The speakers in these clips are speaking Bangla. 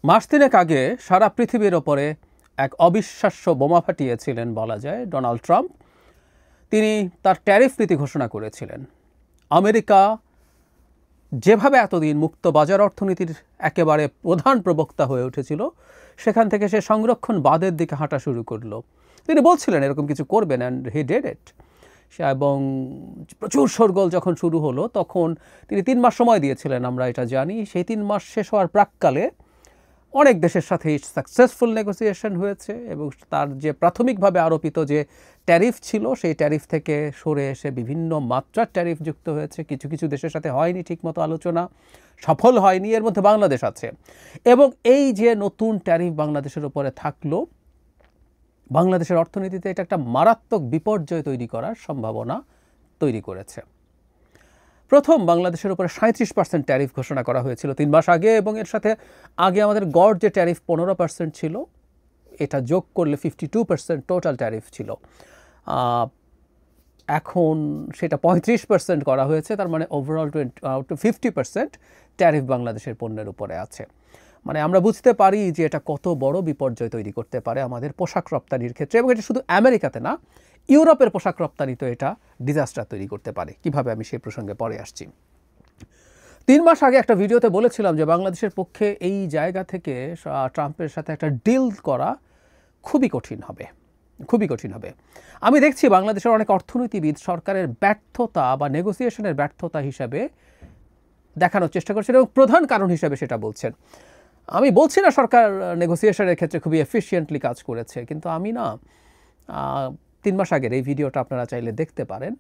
মাস তিনেক আগে সারা পৃথিবীর ওপরে এক অবিশ্বাস্য বোমা ফাটিয়েছিলেন বলা যায় ডোনাল্ড ট্রাম্প। তিনি তার ট্যারিফ নীতি ঘোষণা করেছিলেন। আমেরিকা যেভাবে এতদিন মুক্ত বাজার অর্থনীতির একেবারে প্রধান প্রবক্তা হয়ে উঠেছিল, সেখান থেকে সে সংরক্ষণবাদের দিকে হাঁটা শুরু করলো। তিনি বলছিলেন এরকম কিছু করবেন, অ্যান্ড হি ডিড ইট। এবং প্রচুর শোরগোল যখন শুরু হলো তখন তিনি 3 মাস সময় দিয়েছিলেন, আমরা এটা জানি। সেই 3 মাস শেষ হওয়ার প্রাক্কালে অনেক দেশের সাথে সাকসেসফুল নেগোসিয়েশন হয়েছে এবং তার যে প্রাথমিকভাবে আরোপিত যে ট্যারিফ ছিল সেই ট্যারিফ থেকে সরে এসে বিভিন্ন মাত্রার ট্যারিফ যুক্ত হয়েছে। কিছু কিছু দেশের সাথে হয়নি ঠিকমতো আলোচনা, সফল হয়নি, এর মধ্যে বাংলাদেশ আছে। এবং এই যে নতুন ট্যারিফ বাংলাদেশের উপরে থাকলো, বাংলাদেশের অর্থনীতিতে এটা একটা মারাত্মক বিপর্যয় তৈরি করার সম্ভাবনা তৈরি করেছে। প্রথম বাংলাদেশের উপরে 37% ট্যারিফ ঘোষণা করা হয়েছিল 3 মাস আগে, এবং এর সাথে আগে আমাদের গড় যে ট্যারিফ 15% ছিল, এটা যোগ করলে 52% টোটাল ট্যারিফ ছিল। এখন সেটা 35% করা হয়েছে। তার মানে ওভারঅল 50% ট্যারিফ বাংলাদেশের পণ্যের উপরে আছে। মানে আমরা বুঝতে পারি যে এটা কত বড় বিপর্যয় তৈরি করতে পারে আমাদের পোশাক রপ্তানির ক্ষেত্রে। এবং এটা শুধু আমেরিকাতে না, ইউরোপের পোশাক রপ্তানি তো এটা ডিজাস্টার তৈরি করতে পারে। কিভাবে, আমি সেই প্রসঙ্গে পরে আসছি। 3 মাস আগে একটা ভিডিওতে বলেছিলাম যে বাংলাদেশের পক্ষে এই জায়গা থেকে ট্রাম্পের সাথে একটা ডিল করা খুবই কঠিন হবে, খুবই কঠিন হবে। আমি দেখছি বাংলাদেশের অনেক অর্থনীতিবিদ সরকারের ব্যর্থতা বা নেগোসিয়েশনের ব্যর্থতা হিসাবে দেখানোর চেষ্টা করছেন এবং প্রধান কারণ হিসাবে সেটা বলছেন। আমি বলছি না সরকার নেগোসিয়েশনের ক্ষেত্রে খুবই এফিশিয়েন্টলি কাজ করেছে, কিন্তু আমি না 3 মাস আগের এই ভিডিওটা আপনারা চাইলে দেখতে পারেন।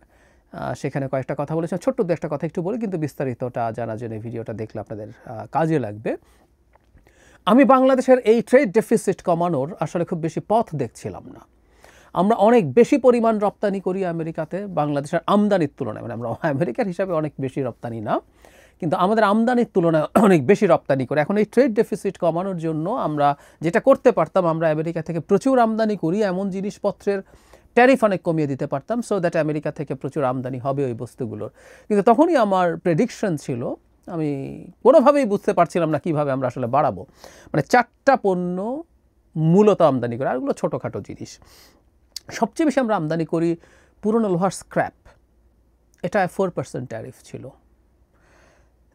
সেখানে কয়েকটা কথা বলেছেন। ছোট্ট দু একটা কথা একটু বলি, কিন্তু বিস্তারিতটা জানার জন্য এই ভিডিওটা দেখলে আপনাদের কাজে লাগবে। আমি বাংলাদেশের এই ট্রেড ডেফিসিট কমানোর আসলে খুব বেশি পথ দেখছিলাম না। আমরা অনেক বেশি পরিমাণ রপ্তানি করি আমেরিকাতে বাংলাদেশের আমদানির তুলনায়। মানে আমরা আমেরিকার হিসাবে অনেক বেশি রপ্তানি না, কিন্তু আমাদের আমদানির তুলনায় অনেক বেশি রপ্তানি করে। এখন এই ট্রেড ডেফিসিট কমানোর জন্য আমরা যেটা করতে পারতাম, আমরা আমেরিকা থেকে প্রচুর আমদানি করি, এমন জিনিসপত্রের ট্যারিফ অনেক কমিয়ে দিতে পারতাম, সো দ্যাট আমেরিকা থেকে প্রচুর আমদানি হবে ওই বস্তুগুলোর। কিন্তু তখনই আমার প্রেডিকশন ছিল, আমি কোনোভাবেই বুঝতে পারছিলাম না কীভাবে আমরা আসলে বাড়াবো। মানে 4টা পণ্য মূলত আমদানি করে, আরগুলো ছোটোখাটো জিনিস। সবচেয়ে বেশি আমরা আমদানি করি পুরনো লোহার স্ক্র্যাপ, এটা 4% ট্যারিফ ছিল।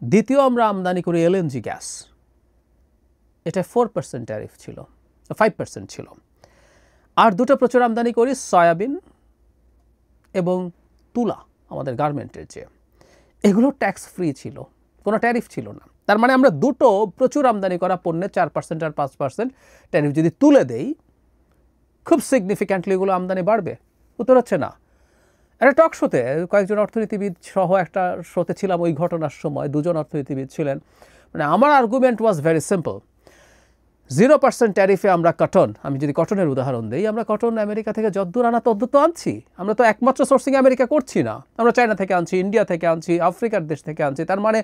দ্বিতীয় আমরা আমদানি করি এলএনজি গ্যাস, এটা 4% ট্যারিফ ছিল, 5% ছিল। আর দুটো প্রচুর আমদানি করি সয়াবিন এবং তুলা, আমাদের গার্মেন্টের যে, এগুলো ট্যাক্স ফ্রি ছিল, কোনো ট্যারিফ ছিল না। তার মানে আমরা দুটো প্রচুর আমদানি করা পণ্যে 4% আর 5% ট্যারিফ যদি তুলে দেই, খুব সিগনিফিক্যান্টলি এগুলো আমদানি বাড়বে। উত্তর হচ্ছে না। একটা টক শোতে কয়েকজন অর্থনীতিবিদ সহ একটা শোতে ছিলাম ওই ঘটনার সময়, 2জন অর্থনীতিবিদ ছিলেন। মানে আমার আর্গুমেন্ট ওয়াজ ভেরি সিম্পল। 0% ট্যারিফে আমরা কটন, আমি যদি কটনের উদাহরণ দিই, আমরা কটন আমেরিকা থেকে যদ্দূর আনা তদ্দূর তো আনছি। আমরা তো একমাত্র সোর্সিং আমেরিকা করছি না, আমরা চায়না থেকে আনছি, ইন্ডিয়া থেকে আনছি, আফ্রিকার দেশ থেকে আনছি। তার মানে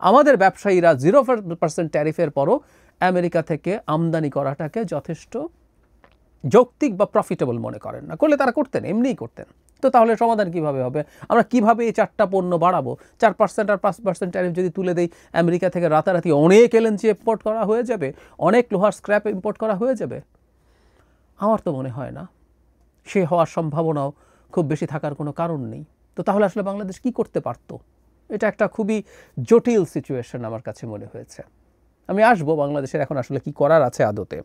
আমাদের ব্যবসায়ীরা 0% ট্যারিফের পরও আমেরিকা থেকে আমদানি করাটাকে যথেষ্ট যৌক্তিক বা প্রফিটেবল মনে করেন না। করলে তারা করতেন, এমনিই করতেন। তো তাহলে সমাধান কিভাবে হবে? আমরা কিভাবে এই 4টা পণ্য বাড়াবো? 4% আর 5% ট্যারিফ যদি তুলে দেই, আমেরিকা থেকে রাতারাতি অনেক এলএনজি ইম্পোর্ট করা হয়ে যাবে, অনেক লোহার স্ক্র্যাপ ইম্পোর্ট করা হয়ে যাবে। আমার তো মনে হয় না সে হওয়ার সম্ভাবনাও খুব বেশি থাকার কোনো কারণ নেই। তো তাহলে আসলে বাংলাদেশ কি করতে পারত? এটা একটা খুবই জটিল সিচুয়েশন আমার কাছে মনে হয়েছে। আমি আসবো বাংলাদেশের এখন আসলে কি করার আছে আদতে।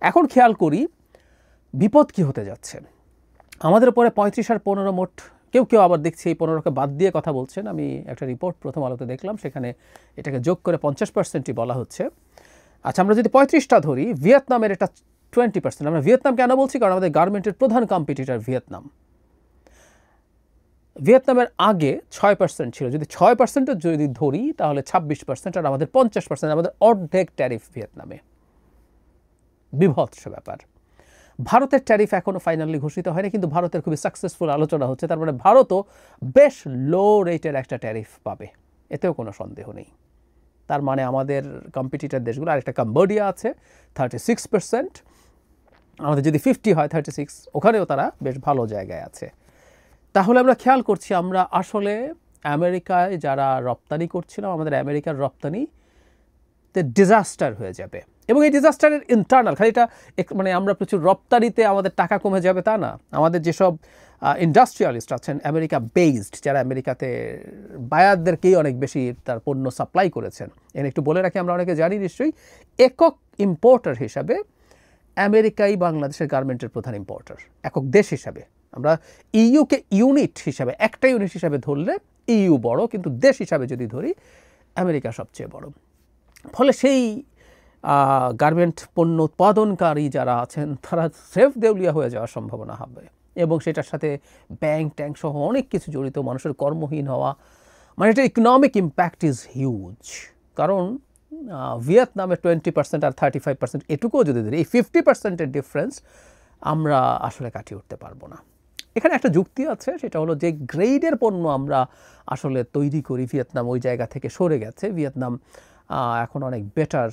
এখন খেয়াল করি বিপদ কি হতে যাচ্ছে। আমাদের পরে 35 আর 15 মোট, কেউ কেউ আবার দেখছি এই 15কে বাদ দিয়ে কথা বলছেন। আমি একটা রিপোর্ট প্রথম আলোতে দেখলাম, সেখানে এটাকে যোগ করে 50%ই বলা হচ্ছে। আচ্ছা, আমরা যদি 35টা ধরি, ভিয়েতনামের এটা 20%। আমরা ভিয়েতনাম কেন বলছি? কারণ আমাদের গার্মেন্টের প্রধান কম্পিটিটর ভিয়েতনাম। ভিয়েতনামের আগে 6% ছিল। যদি 6% যদি ধরি তাহলে 26%, আর আমাদের 50%, আমাদের অর্ধেক ট্যারিফ ভিয়েতনামে। বিভৎস ব্যাপার। ভারতের ট্যারিফ এখনও ফাইনালি ঘোষিত হয়নি, কিন্তু ভারতের খুবই সাকসেসফুল আলোচনা হচ্ছে। তার মানে ভারতও বেশ লো রেটের একটা ট্যারিফ পাবে, এতেও কোনো সন্দেহ নেই। তার মানে আমাদের কম্পিটিটর দেশগুলো, আরেকটা কম্বোডিয়া আছে 36%, আমাদের যদি 50 হয় 36, ওখানেও তারা বেশ ভালো জায়গায় আছে। তাহলে আমরা খেয়াল করছি আমরা আসলে আমেরিকায় যারা রপ্তানি করছিলাম, আমাদের আমেরিকার রপ্তানি ডিজাস্টার হয়ে যাবে। এবং এই ডিজাস্টারের ইন্টারনাল খালি এটা মানে আমরা প্রচুর রপ্তানিতে আমাদের টাকা কমে যাবে তা না, আমাদের যেসব ইন্ডাস্ট্রিয়ালিস্ট আছেন আমেরিকা বেসড, যারা আমেরিকাতে বায়ারদেরকেই অনেক বেশি তার পণ্য সাপ্লাই করেছেন। এখানে একটু বলে রাখি, আমরা অনেকে জানি নিশ্চয়ই, একক ইম্পোর্টার হিসাবে আমেরিকাই বাংলাদেশের গার্মেন্টের প্রধান ইম্পোর্টার, একক দেশ হিসাবে। আমরা ইউকে ইউনিট হিসাবে, একটা ইউনিট হিসাবে ধরলে ইউ বড়, কিন্তু দেশ হিসাবে যদি ধরি আমেরিকা সবচেয়ে বড়। ফলে সেই গার্মেন্ট পণ্য উৎপাদনকারী যারা আছেন তারা সেফ দেউলিয়া হয়ে যাওয়ার সম্ভাবনা হবে, এবং সেটার সাথে ব্যাংক ট্যাঙ্ক সহ অনেক কিছু জড়িত, মানুষের কর্মহীন হওয়া, মানে এটা ইকোনমিক ইম্প্যাক্ট ইজ হিউজ। কারণ ভিয়েতনামের 20% আর 35% এটুকুও যদি ধরি, এই 50%-এর ডিফারেন্স আমরা আসলে কাটিয়ে উঠতে পারবো না। এখানে একটা যুক্তি আছে, সেটা হলো যে গ্রেডের পণ্য আমরা আসলে তৈরি করি, ভিয়েতনাম ওই জায়গা থেকে সরে গেছে। ভিয়েতনাম এখন অনেক বেটার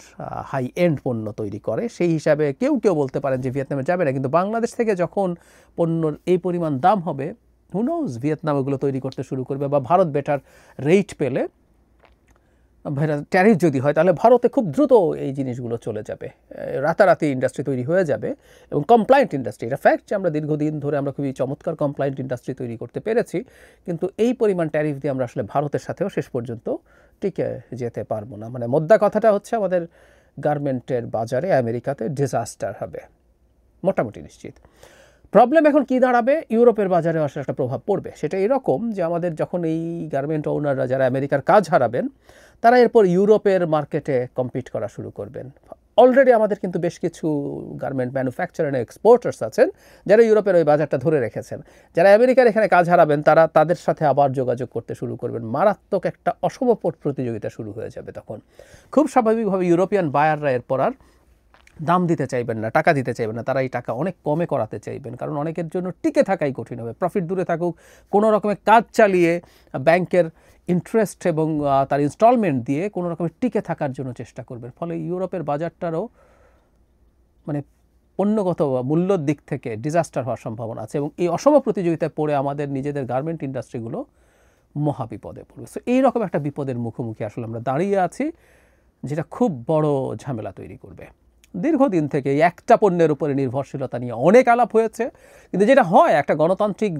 হাই এন্ড পণ্য তৈরি করে, সেই হিসাবে কেউ কেউ বলতে পারেন যে ভিয়েতনামে যাবে না, কিন্তু বাংলাদেশ থেকে যখন পণ্যর এই পরিমাণ দাম হবে, হু নোজ ভিয়েতনাম ওগুলো তৈরি করতে শুরু করবে, বা ভারত বেটার রেট পেলে, ট্যারিফ যদি হয় তাহলে ভারতে খুব দ্রুত এই জিনিসগুলো চলে যাবে, রাতারাতি ইন্ডাস্ট্রি তৈরি হয়ে যাবে, এবং কমপ্লায়েন্ট ইন্ডাস্ট্রি। এটা ফ্যাক্ট যে আমরা দীর্ঘদিন ধরে আমরা খুবই চমৎকার কমপ্লায়েন্ট ইন্ডাস্ট্রি তৈরি করতে পেরেছি, কিন্তু এই পরিমাণ ট্যারিফ দিয়ে আমরা আসলে ভারতের সাথেও শেষ পর্যন্ত টিকে যেতে পারবো না। মানে মোদ্দা কথাটা হচ্ছে আমাদের গার্মেন্টের বাজারে আমেরিকাতে ডিজাস্টার হবে, মোটামুটি নিশ্চিত। প্রবলেম এখন কি দাঁড়াবে, ইউরোপের বাজারে আসলে একটা প্রভাব পড়বে। সেটা এরকম যে আমাদের যখন এই গার্মেন্ট ওনাররা যারা আমেরিকার কাজ হারাবেন, তারা এরপর ইউরোপের মার্কেটে কম্পিট করা শুরু করবেন। অলরেডি আমাদের কিন্তু বেশ কিছু গার্মেন্ট ম্যানুফ্যাকচারার অ্যান্ড এক্সপোর্টার্স আছেন যারা ইউরোপের ওই বাজারটা ধরে রেখেছেন। যারা আমেরিকার এখানে কাজ হারাবেন তারা তাদের সাথে আবার যোগাযোগ করতে শুরু করবেন, মারাত্মক একটা অসম প্রতিযোগিতা শুরু হয়ে যাবে। তখন খুব স্বাভাবিকভাবে ইউরোপিয়ান বায়াররা এরপর আর দাম দিতে চাইবেন না, টাকা দিতে চাইবেন না, তারা এই টাকা অনেক কমে করাতে চাইবেন, কারণ অনেকের জন্য টিকে থাকাই কঠিন হবে। প্রফিট দূরে থাকুক, কোনো রকমের কাজ চালিয়ে ব্যাংকের ইন্টারেস্ট এবং তার ইনস্টলমেন্ট দিয়ে কোনো রকমের টিকে থাকার জন্য চেষ্টা করবেন। ফলে ইউরোপের বাজারটারও মানে পণ্যগত মূল্যর দিক থেকে ডিজাস্টার হওয়ার সম্ভাবনা আছে, এবং এই অসম প্রতিযোগিতায় পড়ে আমাদের নিজেদের গার্মেন্ট ইন্ডাস্ট্রিগুলো মহা বিপদে পড়বে। সো এইরকম একটা বিপদের মুখোমুখি আসলে আমরা দাঁড়িয়ে আছি, যেটা খুব বড় ঝামেলা তৈরি করবে। দীর্ঘদিন থেকে একটা পণ্যের উপরে নির্ভরশীলতা নিয়ে অনেক আলাপ হয়েছে, কিন্তু যেটা হয় একটা গণতান্ত্রিক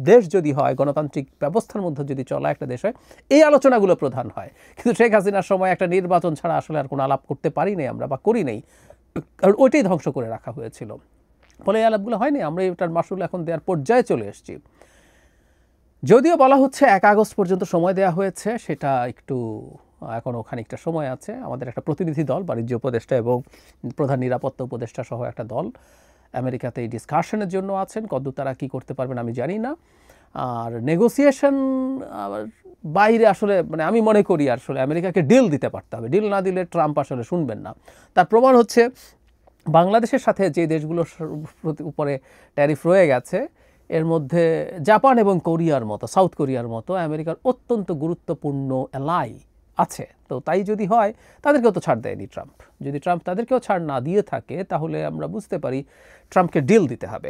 দেশ যদি হয়, গণতান্ত্রিক ব্যবস্থার মধ্যে যদি চলা একটা দেশ হয়, এই আলোচনাগুলো প্রধান হয়। কিন্তু শেখ হাসিনার সময় একটা নির্বাচন ছাড়া আসলে আর কোনো আলাপ করতে পারি নাই আমরা, বা করি নেই, কারণ ওইটাই ধ্বংস করে রাখা হয়েছিল। ফলে এই আলাপগুলো হয়নি, আমরা এটার মাসুল এখন দেওয়ার পর্যায়ে চলে এসেছি। যদিও বলা হচ্ছে 1 আগস্ট পর্যন্ত সময় দেওয়া হয়েছে, সেটা একটু এখনও খানিকটা সময় আছে। আমাদের একটা প্রতিনিধি দল, বাণিজ্য উপদেষ্টা এবং প্রধান নিরাপত্তা উপদেষ্টা সহ একটা দল আমেরিকাতে এই ডিসকাশনের জন্য আছেন। কতদূর তারা কী করতে পারবেন আমি জানি না। আর নেগোসিয়েশন বাইরে আসলে মানে আমি মনে করি আসলে আমেরিকাকে ডিল দিতে পারতে হবে, ডিল না দিলে ট্রাম্প আসলে শুনবেন না। তার প্রমাণ হচ্ছে বাংলাদেশের সাথে যে দেশগুলোর উপরে ট্যারিফ রয়ে গেছে, এর মধ্যে জাপান এবং কোরিয়ার মতো, সাউথ কোরিয়ার মতো আমেরিকার অত্যন্ত গুরুত্বপূর্ণ অ্যালাই আছে। তো তাই যদি হয়, তাদেরকেও তো ছাড় দেয়নি ট্রাম্প। যদি ট্রাম্প তাদেরকেও ছাড় না দিয়ে থাকে, তাহলে আমরা বুঝতে পারি ট্রাম্পকে ডিল দিতে হবে।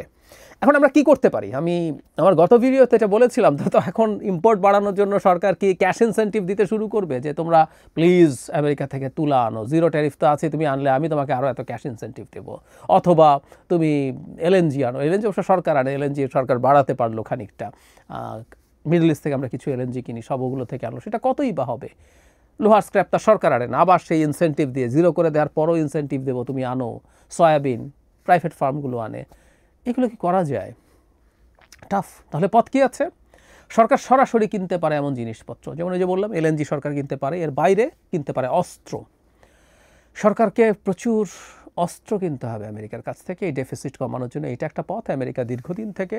এখন আমরা কি করতে পারি, আমি আমার গত ভিডিওতে এটা বলেছিলাম। তো এখন ইম্পোর্ট বাড়ানোর জন্য সরকার কি ক্যাশ ইনসেন্টিভ দিতে শুরু করবে, যে তোমরা প্লিজ আমেরিকা থেকে তুলা আনো, জিরো ট্যারিফ তো আছে, তুমি আনলে আমি তোমাকে আরও এত ক্যাশ ইনসেন্টিভ দেবো। অথবা তুমি এলএনজি আনো, এলএনজি অবশ্য সরকার আনে, এলএনজি সরকার বাড়াতে পারলো খানিকটা, মিডল ইস্ট থেকে আমরা কিছু এলএনজি কিনি, সবগুলো থেকে আনলো, সেটা কতই বা হবে। লোহার স্ক্র্যাপ তার সরকার আনে না, আবার সেই ইনসেন্টিভ দিয়ে জিরো করে দেওয়ার পরও ইনসেন্টিভ দেবো, তুমি আনো। সয়াবিন প্রাইভেট ফার্মগুলো আনে, এগুলো কি করা যায়? টাফ। তাহলে পথ কী আছে? সরকার সরাসরি কিনতে পারে এমন জিনিসপত্র, যেমন এই যে বললাম এলএনজি সরকার কিনতে পারে, এর বাইরে কিনতে পারে অস্ত্র। সরকারকে প্রচুর অস্ত্র কিনতে হবে আমেরিকার কাছ থেকে এই ডেফিসিট কমানোর জন্য। এটা একটা পথ। আমেরিকা দীর্ঘদিন থেকে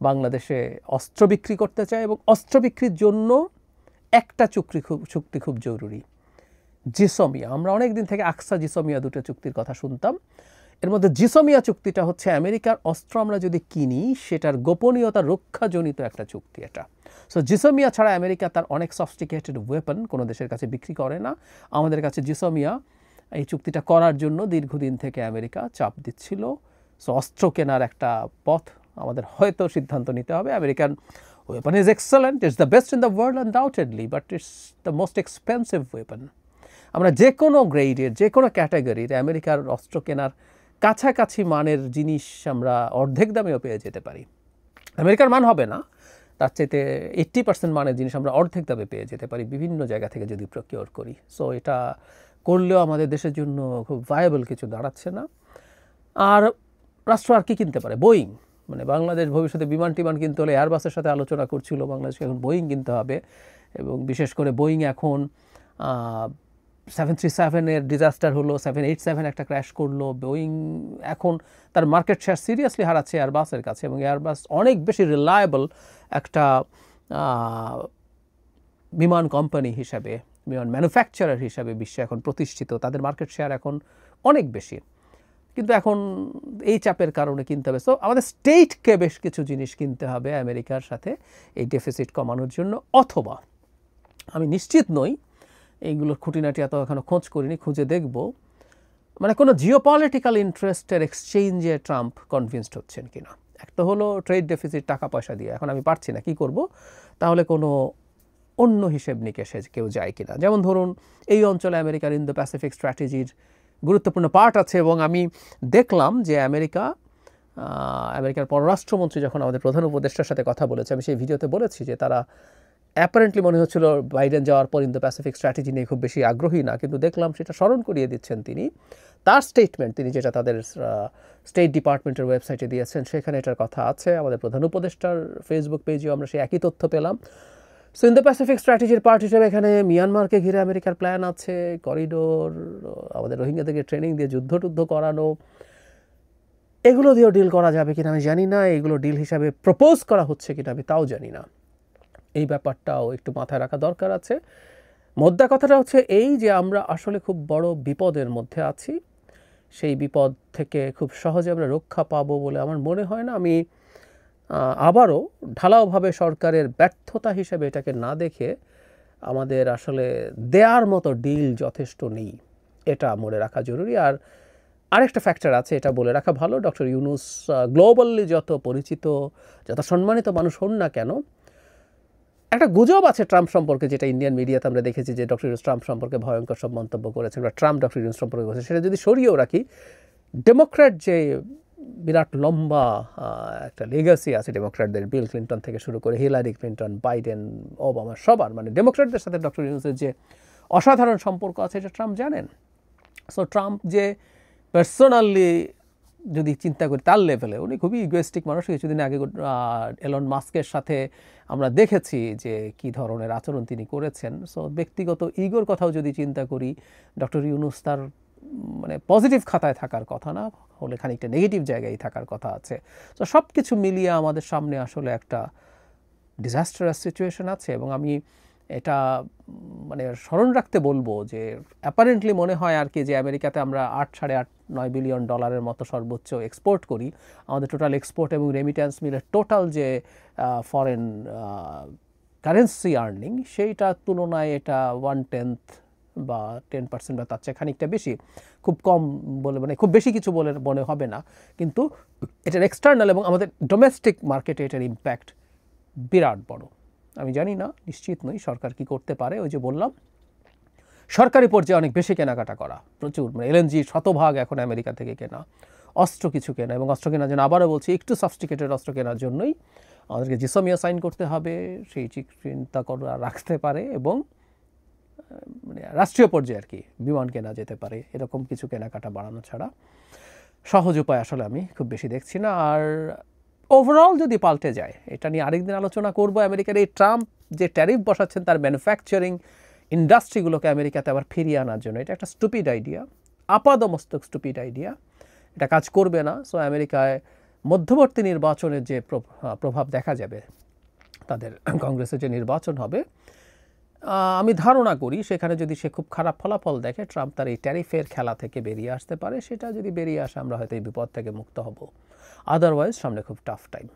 বাংলাদেশে অস্ত্র বিক্রি করতে চায়, এবং অস্ত্র বিক্রির জন্য একটা চুক্তি খুব জরুরি, জিসোমিয়া। আমরা অনেক দিন থেকে আকসা জিসোমিয়া দুটো চুক্তির কথা শুনতাম। এর মধ্যে জিসোমিয়া চুক্তিটা হচ্ছে আমেরিকার অস্ত্র আমরা যদি কিনি সেটার গোপনীয়তা রক্ষাজনিত একটা চুক্তি এটা। সো জিসোমিয়া ছাড়া আমেরিকা তার অনেক সফিস্টিকেটেড ওয়েপন কোনো দেশের কাছে বিক্রি করে না। আমাদের কাছে জিসোমিয়া এই চুক্তিটা করার জন্য দীর্ঘদিন থেকে আমেরিকা চাপ দিচ্ছিল। সো অস্ত্র কেনার একটা পথ আমাদের হয়তো সিদ্ধান্ত নিতে হবে। American weapon is excellent, it's the best in the world undoubtedly, but it's the most expensive weapon. আমরা যে কোনো গ্রেডের যে কোনো ক্যাটাগরির আমেরিকার অস্ত্র কেনার কাছাকাছি মানের জিনিস আমরা অর্ধেক দামেও পেয়ে যেতে পারি। আমেরিকার মান হবে না, তার চাইতে 80% মানের জিনিস আমরা অর্ধেক দামে পেয়ে যেতে পারি বিভিন্ন জায়গা থেকে যদি প্রকিওর করি। সো এটা করলেও আমাদের দেশের জন্য খুব ভায়াবল কিছু দাঁড়াচ্ছে না। আর রাষ্ট্র আর কি কিনতে পারে? বোয়িং। মানে বাংলাদেশ ভবিষ্যতে বিমান টিমান কিনতে হলে এয়ারবাসের সাথে আলোচনা করছিল, বাংলাদেশকে এখন বোয়িং কিনতে হবে। এবং বিশেষ করে বোয়িং এখন 737-এর ডিজাস্টার হলো, 787 একটা ক্র্যাশ করলো, বোয়িং এখন তার মার্কেট শেয়ার সিরিয়াসলি হারাচ্ছে এয়ারবাসের কাছে। এবং এয়ারবাস অনেক বেশি রিলায়েবল একটা বিমান কোম্পানি হিসাবে, বিমান ম্যানুফ্যাকচারার হিসাবে বিশ্বে এখন প্রতিষ্ঠিত, তাদের মার্কেট শেয়ার এখন অনেক বেশি। কিন্তু এখন এই চাপের কারণে কিনতে হবে। সো আমাদের স্টেটকে বেশ কিছু জিনিস কিনতে হবে আমেরিকার সাথে এই ডেফিসিট কমানোর জন্য। অথবা আমি নিশ্চিত নই, এইগুলোর খুঁটিনাটি এত এখনও খোঁজ করিনি, খুঁজে দেখব, মানে কোনো জিওপলিটিক্যাল ইন্টারেস্টের এক্সচেঞ্জে ট্রাম্প কনভিন্সড হচ্ছেন কিনা। একটা হলো ট্রেড ডেফিসিট, টাকা পয়সা দিয়ে, এখন আমি পারছি না, কি করব, তাহলে কোনো অন্য হিসেব নিকেশে কেউ যায় কিনা। যেমন ধরুন এই অঞ্চলে আমেরিকার ইন্দো প্যাসিফিক স্ট্র্যাটেজির গুরুত্বপূর্ণ পার্ট আছে। এবং আমি দেখলাম যে আমেরিকার পররাষ্ট্রমন্ত্রী যখন আমাদের প্রধান উপদেষ্টার সাথে কথা বলেছে, আমি সেই ভিডিওতে বলেছি যে তারা অ্যাপারেন্টলি মনে হচ্ছিল বাইডেন যাওয়ার পর ইন্দো প্যাসিফিক স্ট্র্যাটেজি নিয়ে খুব বেশি আগ্রহী না, কিন্তু দেখলাম সেটা স্মরণ করিয়ে দিচ্ছেন তিনি। তার স্টেটমেন্ট, তিনি যেটা তাদের স্টেট ডিপার্টমেন্টের ওয়েবসাইটে দিয়েছেন, সেখানে এটার কথা আছে। আমাদের প্রধান উপদেষ্টার ফেসবুক পেজেও আমরা সেই একই তথ্য পেলাম। সো ইন্দো প্যাসিফিক স্ট্র্যাটেজির পার্ট হিসেবে এখানে মিয়ানমারকে ঘিরে আমেরিকার প্ল্যান আছে, করিডোর, আমাদের রোহিঙ্গাদেরকে ট্রেনিং দিয়ে যুদ্ধ করানো, এগুলো দিয়েও ডিল করা যাবে কিনা আমি জানি না। এগুলো ডিল হিসাবে প্রপোজ করা হচ্ছে কিনা আমি তাও জানি না। এই ব্যাপারটাও একটু মাথায় রাখা দরকার আছে। মোদ্দা কথাটা হচ্ছে এই যে আমরা আসলে খুব বড় বিপদের মধ্যে আছি। সেই বিপদ থেকে খুব সহজে আমরা রক্ষা পাবো বলে আমার মনে হয় না। আমি আবারও ঢালাওভাবে সরকারের ব্যর্থতা হিসেবে এটাকে না দেখে আমাদের আসলে দেয়ার মতো ডিল যথেষ্ট নেই, এটা মনে রাখা জরুরি। আর আরেকটা ফ্যাক্টর আছে, এটা বলে রাখা ভালো, ডক্টর ইউনূস গ্লোবালি যত পরিচিত, যত সম্মানিত মানুষ হন না কেন, একটা গুজব আছে ট্রাম্প সম্পর্কে, যেটা ইন্ডিয়ান মিডিয়াতে আমরা দেখেছি যে ডক্টর ইউনূস ট্রাম্প সম্পর্কে ভয়ঙ্কর সব মন্তব্য করেছেন, বা ট্রাম্প ডক্টর ইউনূস সম্পর্কে করেছে। সেটা যদি সরিয়েও রাখি, ডেমোক্র্যাট যে বিরাট লম্বা একটা লেগাসি আছে ডেমোক্র্যাটদের, বিল ক্লিন্টন থেকে শুরু করে হিলারি ক্লিন্টন, বাইডেন, ওবামা, সবার, মানে ডেমোক্র্যাটদের সাথে ডক্টর ইউনূসের যে অসাধারণ সম্পর্ক আছে এটা ট্রাম্প জানেন। সো ট্রাম্প যে পার্সোনালি যদি চিন্তা করি তার লেভেলে, উনি খুবই ইগোয়েস্টিক মানুষ। কিছুদিন আগে এলন মাস্কের সাথে আমরা দেখেছি যে কি ধরনের আচরণ তিনি করেছেন। সো ব্যক্তিগত ইগোর কথাও যদি চিন্তা করি, ডক্টর ইউনূস তার মানে পজিটিভ খাতায় থাকার কথা না হলে খানিকটা নেগেটিভ জায়গায় থাকার কথা আছে। তো সব কিছু মিলিয়ে আমাদের সামনে আসলে একটা ডিজাস্টারাস সিচুয়েশন আছে। এবং আমি এটা মানে স্মরণ রাখতে বলবো যে অ্যাপারেন্টলি মনে হয় আর কি যে আমেরিকাতে আমরা 8-9 বিলিয়ন ডলারের মতো সর্বোচ্চ এক্সপোর্ট করি। আমাদের টোটাল এক্সপোর্ট এবং রেমিট্যান্স মিলে টোটাল যে ফরেন কারেন্সি আর্নিং, সেইটার তুলনায় এটা 1/10 বা 10% বা তার চেয়ে খানিকটা বেশি। খুব কম বলে মানে খুব বেশি কিছু বলে মনে হবে না, কিন্তু এটার এক্সটার্নাল এবং আমাদের ডোমেস্টিক মার্কেটে এটার ইম্প্যাক্ট বিরাট বড়। আমি জানি না, নিশ্চিত নই সরকার কি করতে পারে। ওই যে বললাম, সরকারি পর্যায়ে অনেক বেশি কেনাকাটা করা, প্রচুর, মানে এলএনজি শতভাগ এখন আমেরিকা থেকে কেনা, অস্ত্র কিছু কেনা, এবং অস্ত্র কেনার জন্য আবারও বলছি একটু সাবস্টিকেটেড অস্ত্র কেনার জন্যই আমাদেরকে জিসোমিয়া সাইন করতে হবে, সেই চিন্তা করা রাখতে পারে। এবং মানে রাষ্ট্রীয় পর্যায়ে আর কি বিমান কেনা যেতে পারে, এরকম কিছু কেনাকাটা বাড়ানো ছাড়া সহজ উপায় আসলে আমি খুব বেশি দেখছি না। আর ওভারঅল যদি পাল্টে যায়, এটা নিয়ে আরেকদিন আলোচনা করব। আমেরিকার এই ট্রাম্প যে ট্যারিফ বসাচ্ছেন তার ম্যানুফ্যাকচারিং ইন্ডাস্ট্রিগুলোকে আমেরিকাতে আবার ফিরিয়ে আনার জন্য, এটা একটা স্টুপিড আইডিয়া, আপাদমস্তক স্টুপিড আইডিয়া, এটা কাজ করবে না। সো আমেরিকায় মধ্যবর্তী নির্বাচনের যে প্রভাব দেখা যাবে, তাদের কংগ্রেসের যে নির্বাচন হবে, আমি ধারণা করি সেখানে যদি সে খুব খারাপ ফলাফল দেখে, ট্রাম্প তার এই ট্যারিফের খেলা থেকে বেরিয়ে আসতে পারে। সেটা যদি বেরিয়ে আসে, আমরা হয়তো এই বিপদ থেকে মুক্ত হব। আদারওয়াইজ সামনে খুব টাফ টাইম।